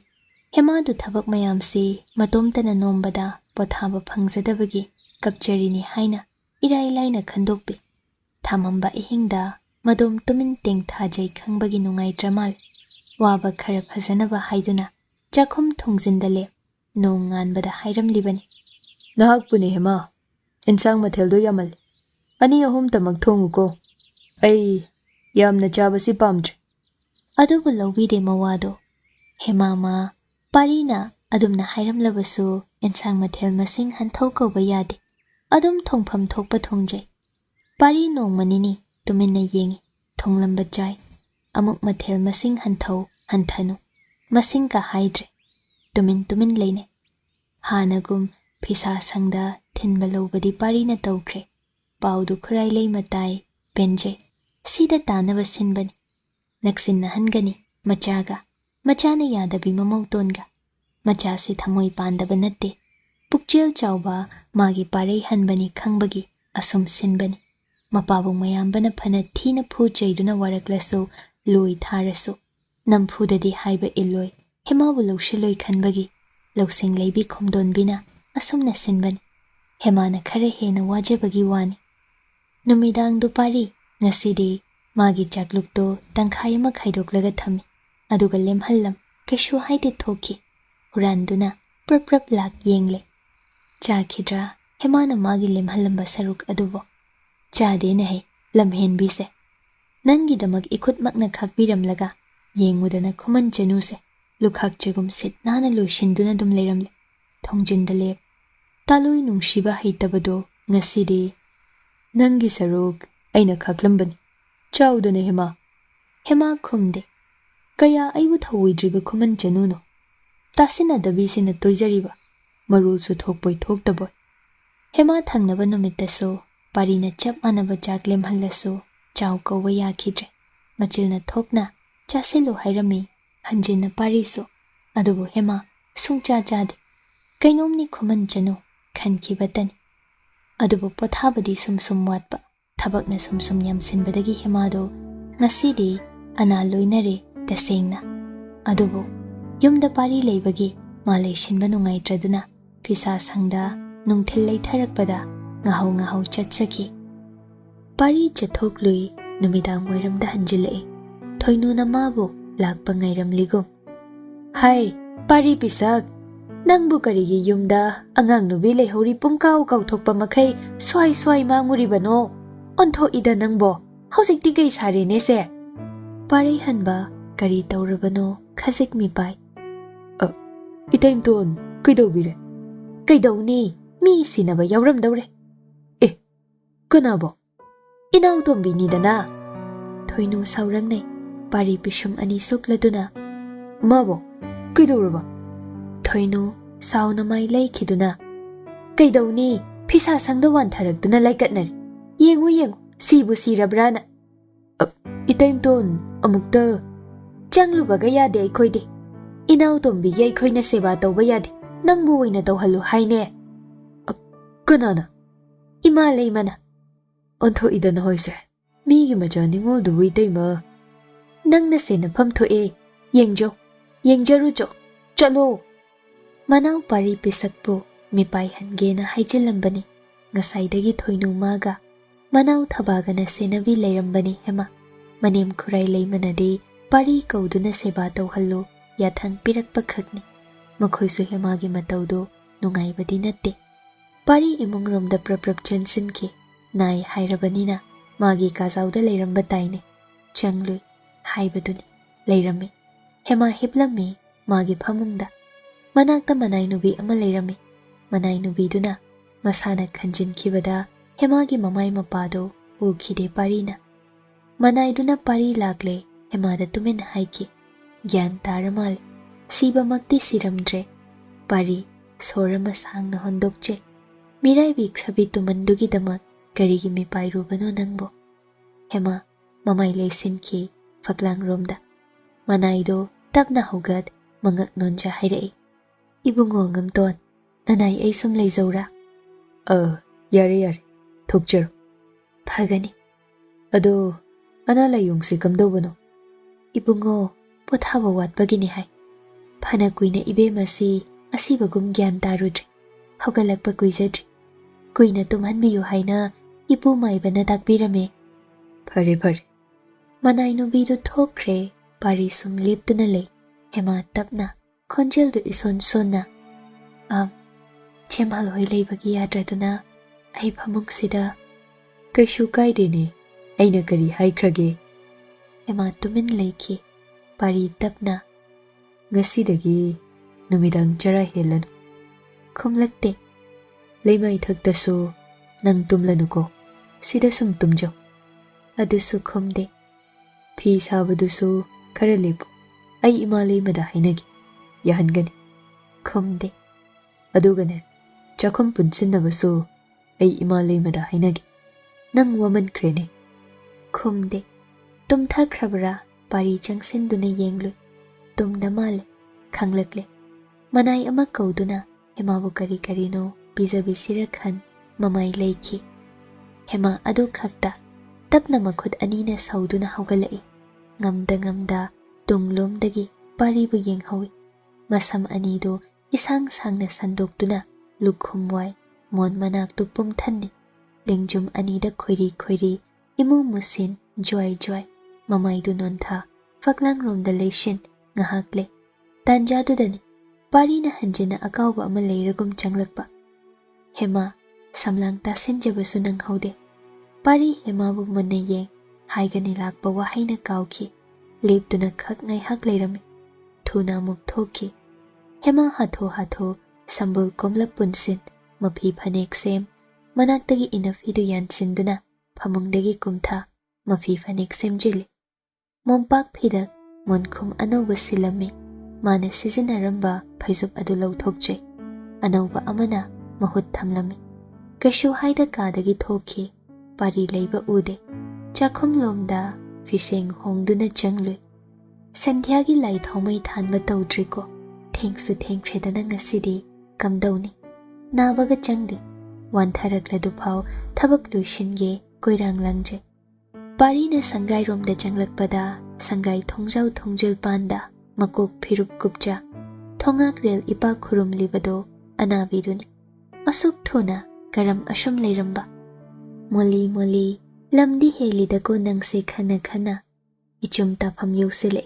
ꯍꯦꯃꯥꯗꯨ ꯊꯕꯛ ꯃꯌꯥꯝꯁꯤ ꯃꯇꯣꯝꯇꯅ ꯅꯣꯝꯕꯗ ꯄꯣꯊꯥꯕ ꯐꯪꯖꯗꯕꯒꯤ ꯀꯞꯆꯔꯤꯅꯤ ꯍꯥꯏꯅ ꯏꯔꯥꯏ ꯂꯥꯏꯅ ꯈꯟꯗꯣꯛꯄꯤ ꯊꯥꯃꯝꯕ ꯑꯍꯤꯡꯗ ꯃꯗꯣꯝ ꯇꯨꯃꯤꯟ ꯇꯦꯡꯊꯥꯖꯩ ꯈꯪꯕꯒꯤ ꯅꯨꯡꯉꯥꯏꯇ꯭ꯔ ꯃꯥꯜꯂꯤ ꯋꯥꯕ ꯈꯔ ꯐꯖꯅꯕ ꯍꯥꯏꯗꯨꯅ ꯆꯥꯛꯈꯨꯝ ꯊꯣꯡꯖꯤꯟꯗ ꯂꯦꯞ ꯅꯣꯡ ꯉꯥꯟꯕꯗ ꯍꯥꯏꯔꯝꯂꯤꯕꯅꯤ ꯅꯍꯥꯛꯄꯨꯅꯦ ꯍꯦꯃꯥ ꯏꯟꯁꯥꯡ ꯃꯊꯦꯜꯗꯣ ꯌꯥꯝꯃꯜꯂꯤ 2-3ꯇꯃꯛ ꯊꯣꯡꯉꯨꯀꯣ ꯑꯩ ꯌꯥꯝꯅ ꯆꯥꯕꯁꯤ ꯄꯥꯝꯗ꯭ꯔꯦ ꯑꯗꯨꯕꯨ ꯂꯧꯕꯤꯗꯦ ꯃꯋꯥꯗꯣ ꯍꯦꯃꯥꯃ ꯄꯥꯔꯤꯅ ꯑꯗꯨꯝꯅ ꯍꯥꯏꯔꯝꯂꯕꯁꯨ ꯏꯟꯁꯥꯡ ꯃꯊꯦꯜ ꯃꯁꯤꯡ ꯍꯟꯊꯧ ꯀꯧꯕ ꯌꯥꯗꯦ ꯑꯗꯨꯝ ꯊꯣꯡꯐꯝ ꯊꯣꯛꯄ ꯊꯣꯡꯖꯩ ꯄꯥꯔꯤ ꯅꯣꯡꯃ ꯅꯤꯅꯤ ꯇꯨꯃꯤꯟꯅ ꯌꯦꯡꯉꯤ ꯊꯣꯡꯂꯝꯕ ꯆꯥꯏ ꯑꯃꯨꯛ ꯃꯊꯦꯜ ꯃꯁꯤꯡ ꯍꯟꯊꯅꯨ ꯃꯁꯤꯡꯀ ꯍꯥꯏꯗ꯭ꯔꯦ ꯇꯨꯃꯤꯟ ꯂꯩꯅꯩ ꯍꯥꯟꯅꯒꯨꯝ ꯐꯤꯁꯥ ꯁꯪꯗ ꯊꯤꯟꯕ ꯂꯧꯕꯗꯤ ꯄꯥꯔꯤꯅ ꯇꯧꯈ꯭ꯔꯦ ꯄꯥꯎꯗꯨ ꯈꯨꯔꯥꯏ ꯂꯩ ꯃꯇꯥꯏ ꯄꯦꯟꯖꯩ ꯁꯤꯗ ꯇꯥꯅꯕ ꯁꯤꯟꯕꯅꯤ ꯅꯛꯁꯤꯟꯅꯍꯟꯒꯅꯤ ꯃꯆꯥꯅ ꯌꯥꯗꯕꯤ ꯃꯃꯧꯇꯣꯟꯒ ꯃꯆꯥꯁꯤ ꯊꯃꯣꯏ ꯄꯥꯟꯗꯕ ꯅꯠꯇꯦ ꯄꯨꯛꯆꯦꯜ ꯆꯥꯎꯕ ꯃꯥꯒꯤ ꯄꯥꯔꯩ ꯍꯟꯕꯅꯤ ꯈꯪꯕꯒꯤ ꯑꯁꯨꯝ ꯁꯤꯟꯕꯅꯤ ꯃꯄꯥꯕꯨꯡ ꯃꯌꯥꯝꯕꯅ ꯐꯅ ꯊꯤꯅ ꯐꯨ ꯆꯩꯗꯨꯅ ꯋꯥꯔꯛꯂꯁꯨ ꯂꯣꯏ ꯊꯥꯔꯁꯨ ꯅꯝꯐꯨꯗꯗꯤ ꯍꯥꯏꯕ ꯏꯜꯂꯣꯏ ꯍꯦꯃꯥꯕꯨ ꯂꯧꯁꯤꯜꯂꯣꯏ ꯈꯟꯕꯒꯤ ꯂꯧꯁꯤꯡ ꯂꯩꯕꯤ ꯈꯣꯝꯗꯣꯟꯕꯤꯅ ꯑꯁꯨꯝꯅ ꯁꯤꯟꯕꯅꯤ ꯍꯦꯃꯥꯅ ꯈꯔ ꯍꯦꯟꯅ ꯋꯥꯖꯕꯒꯤ ꯋꯥꯅꯤ ꯅꯨꯃꯤꯗꯥꯡꯗꯨ ꯄꯥꯔꯤ ꯉꯁꯤꯗꯤ ꯃꯥꯒꯤ ꯆꯥꯛꯂꯨꯛꯇꯣ ꯇꯪꯈꯥꯏ ꯑꯃ ꯈꯥꯏꯗꯣꯛꯂꯒ ꯊꯝꯃꯤ ꯑꯗꯨꯒ ꯂꯦꯝꯍꯜꯂꯝ ꯀꯩꯁꯨ ꯍꯥꯏꯗꯦ ꯊꯣꯛꯈꯤ ꯍꯨꯔꯥꯟꯗꯨꯅ ꯄ꯭ꯔꯞ ꯂꯥꯛ ꯌꯦꯡꯂꯦ ꯆꯥꯈꯤꯗ꯭ꯔꯥ ꯍꯦꯃꯥꯅ ꯃꯥꯒꯤ ꯂꯦꯝꯍꯜꯂꯝꯕ ꯁꯔꯨꯛ ꯑꯗꯨꯕꯨ ꯆꯥꯗꯦꯅꯦꯍꯦ ꯂꯝꯍꯦꯟꯕꯤꯁꯦ ꯅꯪꯒꯤꯗꯃꯛ ꯏꯈꯨꯠꯃꯛꯅ ꯈꯥꯛꯄꯤꯔꯝꯂꯒ ꯌꯦꯡꯉꯨꯗꯅ ꯈꯨꯃꯟ ꯆꯅꯨꯁꯦ ꯂꯨꯈꯥꯛꯆꯒꯨꯝ ꯁꯤꯠ ꯅꯥꯟꯅ ꯂꯣꯏꯁꯤꯟꯗꯨꯅ ꯑꯗꯨꯝ ꯂꯩꯔꯝꯂꯦ ꯊꯣꯡꯖꯤꯟꯗ ꯂꯦꯞ ꯇꯥꯂꯣꯏ ꯅꯨꯡꯁꯤꯕ ꯍꯩꯇꯕꯗꯣ ꯉꯁꯤꯗꯤ ꯅꯪꯒꯤ ꯁꯔꯨꯛ ꯑꯩꯅ ꯈꯥꯛꯂꯝꯕꯅꯤ ꯆꯥꯎꯗꯅ ꯍꯦꯃꯥ ꯈꯨꯝꯗꯦ ꯀꯌꯥ ꯑꯩꯕꯨ ꯊꯧꯑꯣꯏꯗ꯭ꯔꯤꯕ ꯈꯨꯃꯟ ꯆꯅꯨꯅꯣ ꯇꯥꯁꯤꯟꯅꯗꯕꯤꯁꯤꯅ ꯇꯣꯏꯖꯔꯤꯕ ꯃꯔꯨꯜꯁꯨ ꯊꯣꯛꯄꯣꯏ ꯊꯣꯛꯇꯕꯣꯏ ꯍꯦꯃꯥ ꯊꯪꯅꯕ ꯅꯨꯃꯤꯠꯇꯁꯨ ꯄꯥꯔꯤꯅ ꯆꯞ ꯃꯥꯟꯅꯕ ꯆꯥꯛ ꯂꯦꯝꯍꯜꯂꯁꯨ ꯆꯥꯎ ꯀꯧꯕ ꯌꯥꯈꯤꯗ꯭ꯔꯦ ꯃꯆꯤꯜꯅ ꯊꯣꯛꯅ ꯆꯥꯁꯤꯜꯂꯨ ꯍꯥꯏꯔꯝꯃꯤ ꯍꯟꯖꯤꯟꯅ ꯄꯥꯔꯤꯁꯨ ꯑꯗꯨꯕꯨ ꯍꯦꯃꯥ ꯁꯨꯡꯆꯥ ꯆꯥꯗꯦ ꯀꯩꯅꯣꯝꯅꯤ ꯈꯨꯃꯟ ꯆꯅꯨ ꯈꯟꯈꯤꯕꯇꯅꯤ ꯑꯗꯨꯕꯨ ꯄꯣꯊꯥꯕꯗꯤ ꯁꯨꯝ ꯋꯥꯠꯄ ꯊꯕꯛꯅ ꯁꯨꯝ ꯌꯥꯝꯁꯤꯟꯕꯗꯒꯤ ꯍꯦꯃꯥꯗꯣ ꯉꯁꯤꯗꯤ ꯑꯅꯥ ꯂꯣꯏꯅꯔꯦ ꯇꯁꯦꯡꯅ ꯑꯗꯨꯕꯨ ꯌꯨꯝꯗ ꯄꯥꯔꯤ ꯂꯩꯕꯒꯤ ꯃꯥ ꯂꯩꯁꯤꯟꯕ ꯅꯨꯡꯉꯥꯏꯇ꯭ꯔꯗꯨꯅ ꯐꯤꯁꯥ ꯁꯪꯗ ꯅꯨꯡꯊꯤꯜ ꯂꯩꯊꯔꯛꯄꯗ ꯉꯥꯍꯧ ꯆꯠꯆꯈꯤ ꯄꯥꯔꯤ ꯆꯠꯊꯣꯛꯂꯨꯏ ꯅꯨꯃꯤꯗꯥꯡ ꯋꯥꯏꯔꯝꯗ ꯍꯟꯖꯤꯜꯂꯛꯏ ꯊꯣꯏꯅꯨꯅ ꯃꯥꯕꯨ ꯂꯥꯛꯄ ꯉꯥꯏꯔꯝꯂꯤꯒꯨꯝ ꯍꯥꯏ ꯄꯥꯔꯤ ꯄꯤꯁꯛ ꯅꯪꯕꯨ ꯀꯔꯤꯒꯤ ꯌꯨꯝꯗ ꯑꯉꯥꯡ ꯅꯨꯕꯤ ꯂꯩꯍꯧꯔꯤ ꯄꯨꯡꯀꯥꯎ ꯀꯥꯎꯊꯣꯛꯄ ꯃꯈꯩ ꯁ꯭ꯋꯥꯏ ꯃꯥꯡꯉꯨꯔꯤꯕꯅꯣ ꯑꯣꯟꯊꯣꯛꯏꯗ ꯅꯪꯕꯣ ꯍꯧꯖꯤꯛꯇꯤ ꯀꯩ ꯁꯥꯔꯦꯅꯦꯁꯦ ꯄꯥꯔꯩ ꯍꯟꯕ ꯀꯔꯤ ꯇꯧꯔꯕꯅꯣ ꯈꯖꯤꯛ ꯃꯤꯄꯥꯏ ꯏꯇꯩꯝꯇꯣꯟ ꯀꯩꯗꯧꯕꯤꯔꯦ ꯀꯩꯗꯧꯅꯤ ꯃꯤ ꯁꯤꯅꯕ ꯌꯥꯎꯔꯝꯗꯧꯔꯦ ꯀꯅꯥꯕꯣ ꯏꯅꯥꯎꯇꯣꯝꯕꯤꯅꯤꯗꯅ Thoinu saurangnei pari pishum ani sukladuna mabo kidurba Thoinu sauna mai leikiduna kaidawni phisa sangda wantharakduna laikatnari yengu sibu sirabrana itaimton amukta changlubaga yade aikoide inaw tombi aikoina seba tawba yade nangbu oina tawhallu haine kanana ima leimana ontho idana hoise migi majani ngo du itaima nangna sena phamthoe yengjarujo chalo Manaw pari pisakpo mipai hangena haijilambani ngasaidagi Thoinu maga Manaw thabagana senabi leirambani hema manem khurai leimanadi pari kauduna seba tawhallo yathang pirakpa khakni makhoisu hemagi matawdo nungaibadi natte pari imungromda praprap chansinki nai hairabanina magi kazauda leiramba taine changlui haibaduni leirami hema hiplami magi phamungda Manakta manay nubi ama leirami manay nubi duna masana khanjin khibada hemagi mamai mapado ukhide parina manay duna pari lagle hemada tumen haiki gyan taramal siba makti siramdre pari sorama sangna hondokche mirai bi khrabi tumandugi damak karigi mi pairubano nangbo hema mamai leisinki faklang romda manay do tapna hogad mangak nonja hairei Ibungo ngamton nanay ay sum leizawra yare thokjaro phagani ado ana layungsi kamdobano Ibungo pothaba watpagini hai phana kuina ibemasi asibagum gyan tarudre hogalakpa kuizadre kuina tumhanbiyu haina ipu maibana takbirame phare manay nubidu thokre pari sum leptuna lei hema tapna Konjel du ison sonna chemhal hoi leibagi yadraduna ai phamung sida kaishu kaidene aina kari haikrage hema tumin leiki pari tapna ngasidagi numidang chara helanu khumlakte leimai thaktasu nang tumlanuko sida sum tumjo adusu khumde phi sabadusu khara lebu ai ima leimada hainagi Yahangani khumde adugane chakhum punsinnabasu ai ima leimada hainagi nang waman krene khumde tumtha khrabra pari changsinduna yenglui tumdamale khanglakle manai ama kauduna hemabu kari no bizabi sirakhan mamai leiki hema adu khakta tapna makhut anina sauduna haugalai ngamda tunglomdagi paribu yenghawi Masam anido isang sangna sandokduna lukhumwai mon manak tu pumthanni lingjum anida khoiri imu musin joy mamai du nontha faklang romda leishin ngahakle tanjadu dani parina hanjina akawba ama leiragum changlakpa hema samlang tasin jabasu nang haude pari hema bu munne ye haigani lakpa wahaina kawki leptuna khak ngai hak leirami thuna muk thoki Hema hatho sambul komla punsin mapi phanek sem manaktagi inafidu yansinduna phamungdagi kumtha mafi phanek sem jili mompak phidak monkhum anauba silami mana sizinaramba phaisub adu lauthokje anauba amana mahut thamlami kashu haida kadagi thoki pari leiba ude chakhum lomda fiseng hongduna changlui sandhyagi lai thomai thanba tawdriko Thengsu thengkhredana ngasidi kamdawni nabaga changde wantharakhladu phau thabak luishinge koirang langje parina sangai romda changlakpada sangai thongjau thongjil panda makok phirup kupcha thongak rel ipa khurum libado anabiduni asuk thuna karam asham leiramba moli lamdi helida ko nangse khana ichum tapham yosile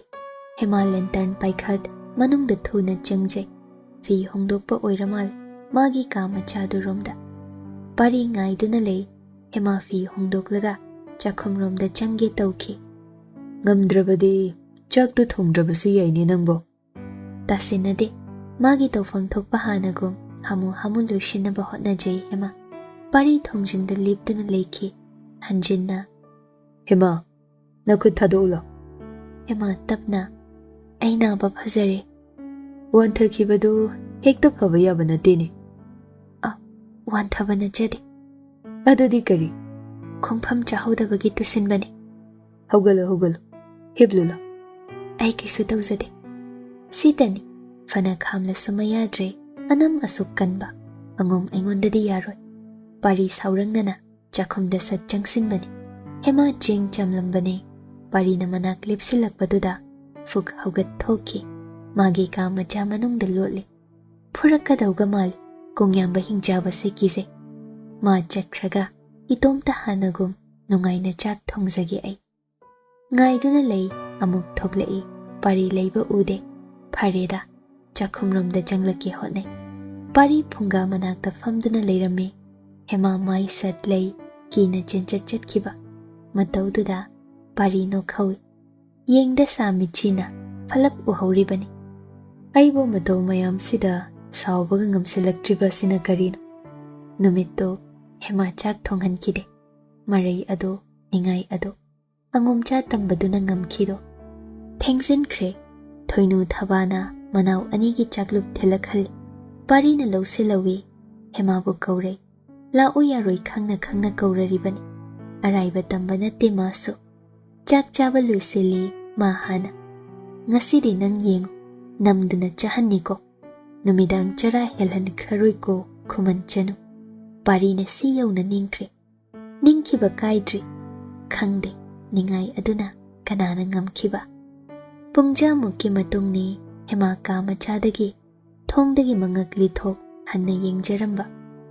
Himalayan turn paikhat manungda thuna changje fi hongdokpa oiramal magi ka machadu romda pari ngai duna lei hema fi hongdoklaga chakhum romda change tauki ngamdrabadi chaktu thongdrabasu yaine nangbo tasinade magi tawfam thokpa hanagum hamu luishinaba hotnajai hema pari thongjinda liptuna leiki hanjinna hema Nakhut thadolo. Hema tapna aina ba phajare. Wan thakibadu hekta phaba yaba natene. Wan thabana jade. Adudi kari. Khongpham chahodabagi tusinbani. Hogalo. Hiblula. Ai kisu tawjade. Sitani fana khamla samayadre anam asuk kanba. Angom aingodadi yaroi. Pari saurangnana chakhumda sat changsinbani. Hema jing chamlambani. Pari na manak lipsilakpaduda fuk hogat thoki. Magi ka macha manungda lotli. Phurakadawga mali kongyamba hingjaba se kize. Ma chakraga itomta hanagum nungaina chak thongzagi ai. Ngaiduna lei amuk thoglei pari leiba ude. Phareda chakhumromda janglaki hotnai. Pari phunga manakta famduna leirame. Hema mai sat lei kina chenchat chatkiba. Mataududa pari no khawi. Yengda samichina phalap uhauribani. Aibo matau mayam sida saubaga ngamsilaktriba sina karino. Numitto Hema chak thonghankide. Marai ado ningai ado. Angomcha tambaduna ngamkido. Thengsinkre thoinu thabana manau anigi chakluk thelakhali. Pari na lawsilawi Hema bu kaure. La uyaroi khangna kauraribani. Araiba tamba natte masu. Chak chaba luisili mahana. Ngasidi nang yengu namduna chahaniko. Numidang chara helhan kharoi ko khuman chanu. Pari na siyaw na ningkre. Ningkiba kaidri. Khangde ningai aduna kanana ngamkiba. Pungja mukki matungni Hema ka machadagi thongdagi mangakli thok hanna yengjaramba.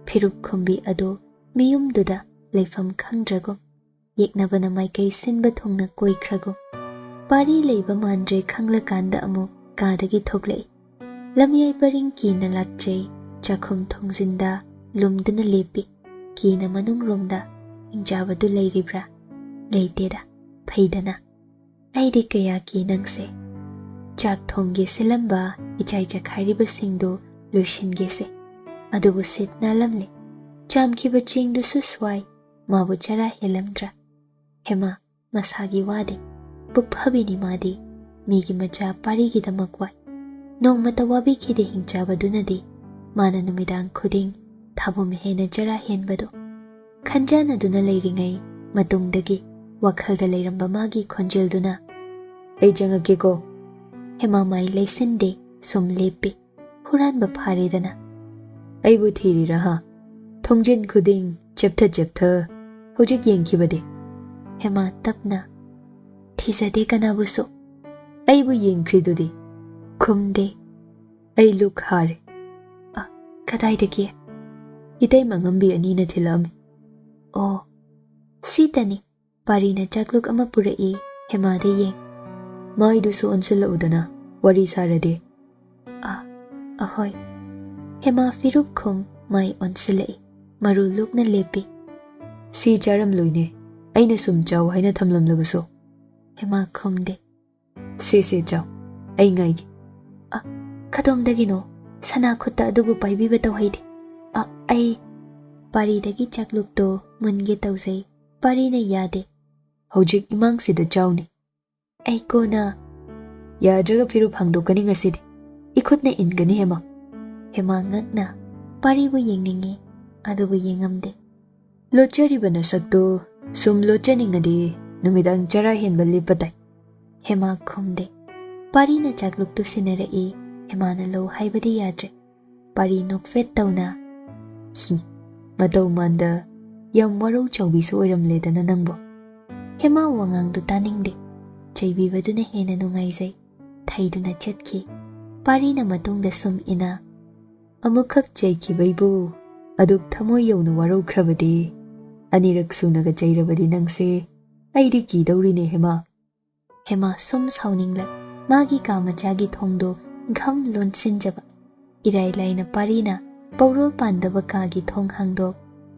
Phirup khumbi ado miyumduda leifam khangdragum. Yeknabana maikai sinba thongna koikragum. Pari leiba mandre khanglakanda amu kadagi thoklei. Lamyai paring kina lakchei chakhum thongzinda lumduna lepi. Kina manung romda hingjabadu leiribra. Leiteda phaidana. Aidi kaya ki nangse. Chak thongge silamba ichai chakhairiba singdo luishinge se. Adubu sit na lamle. Chamkiba chingdu suswai mabu chara helamdra. Hema masagi wade. Bukphabini madi migi macha parigi damakwai. Nong matawabi kide hingjabadunadi mana numidang khuding thabum hena jara henbado. Khanjana duna leiringai matungdagi wakhalda leiramba magi khonjelduna. Ei jangakeko. Hema mai leisinde sum lepi. Huranba pharedana. Aibu thiri raha. Thongjin khuding cheptha. Hojik yengkibade. Hema tapna. Thizade kanabuso. Aibu yengkridudi. Khumde. Ai luk hare. Kadaidagi. Itai mangambi anina thilami. Oh. Sitani. Parina chakluk ama purai Hema de yeng. Maidu su onsila udana. Wari sarade. Ahoy. Hema firup khum mai onsilai. Maru lukna lepi. Si charam luine. Aina sum chaw haina thamlam labaso. Hema khumde. Se chaw. Ai ngaigi. Kadomdagi no. Sana khutta adubu paibiba tawhaide. Ai. Paridagi chakluk to munge tawzai. Parina yade. Hojik imang sida chawni. Ai kona. Yadraga firup hangdokani ngasidi. Ikhutna ingani Hema. Hema ngakna. Paribu yengningi. Adubu yengamde. Lochariba nasakto sum lochaningadi numidang chara henba lipatai. Hema khumde. Parina chakluk tu sinarai. Hema na lo haibadi yadre. Pari nokfet tawna. Matau manda yam warau chawbisu oiramledana nangbo. Hema wangang du taningde. Chaibibaduna hena nungaizai. Thaiduna chatki. Parina matungda sum ina. Amukak chaikibaibu. Aduk thamoy yawna warau khrabadi. Anirak sunaga chairabadi nangse. Aidi ki daurine Hema. Hema sum sauningla. Magi kamachagi thongdo gham lonsinjaba. Irai laina Parina paurol pandaba kagi thong hangdo.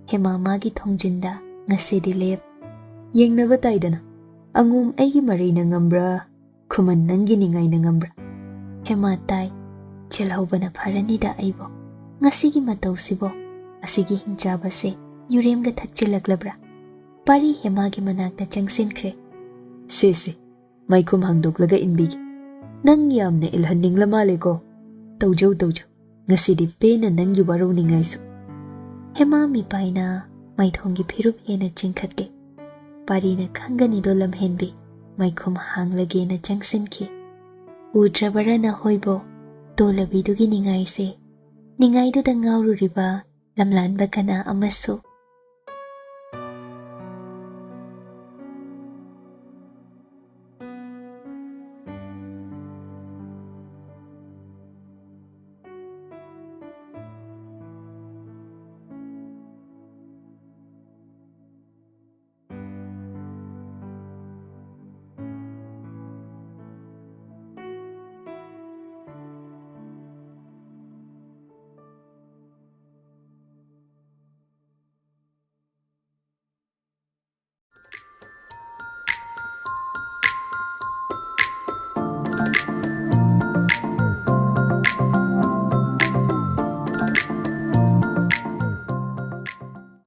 Hema magi thongjinda ngasidi lep. Yengnaba taidana. Angum aigi marina ngambra. Khuman nangi ningai na ngambra. Hema tai. Chilhaubana pharanida aibo. Ngasigi matausibo. Asigi hingjabase. Yuremga thakchilaklabra. Pari Hema gi manakta changsinkre. ꯁꯦ ꯃꯥꯏꯈꯨꯝ ꯍꯥꯡꯗꯣꯛꯂꯒ ꯏꯟꯕꯤꯒꯦ ꯅꯪ ꯌꯥꯝꯅ ꯏꯜꯍꯟꯅꯤꯡꯂ ꯃꯥꯜꯂꯦꯀꯣ ꯇꯧꯖꯧ ꯉꯁꯤꯗꯤ ꯄꯦꯟꯅ ꯅꯪꯒꯤ ꯋꯥꯔꯧꯅꯤꯡꯉꯥꯏꯁꯨ ꯍꯦꯃꯥ ꯃꯤꯄꯥꯏꯅ ꯃꯥꯏꯊꯣꯡꯒꯤ ꯐꯤꯔꯨꯞ ꯍꯦꯟꯅ ꯆꯤꯡꯈꯠꯂꯦ ꯄꯥꯔꯤꯅ ꯈꯪꯒꯅꯤꯗꯣ ꯂꯝꯍꯦꯟꯕꯤ ꯃꯥꯏꯈꯨꯝ ꯍꯥꯡꯂꯒꯦꯅ ꯆꯪꯁꯤꯟꯈꯤ ꯎꯗ꯭ꯔꯕꯔ ꯅꯍꯣꯏꯕꯣ ꯇꯣꯂꯕꯤꯗꯨꯒꯤ ꯅꯤꯡꯉꯥꯏꯁꯦ ꯅꯤꯡꯉꯥꯏꯗꯨꯗ ꯉꯥꯎꯔꯨꯔꯤꯕ ꯂꯝꯂꯥꯟꯕ ꯀꯅꯥ ꯑꯃꯁꯨ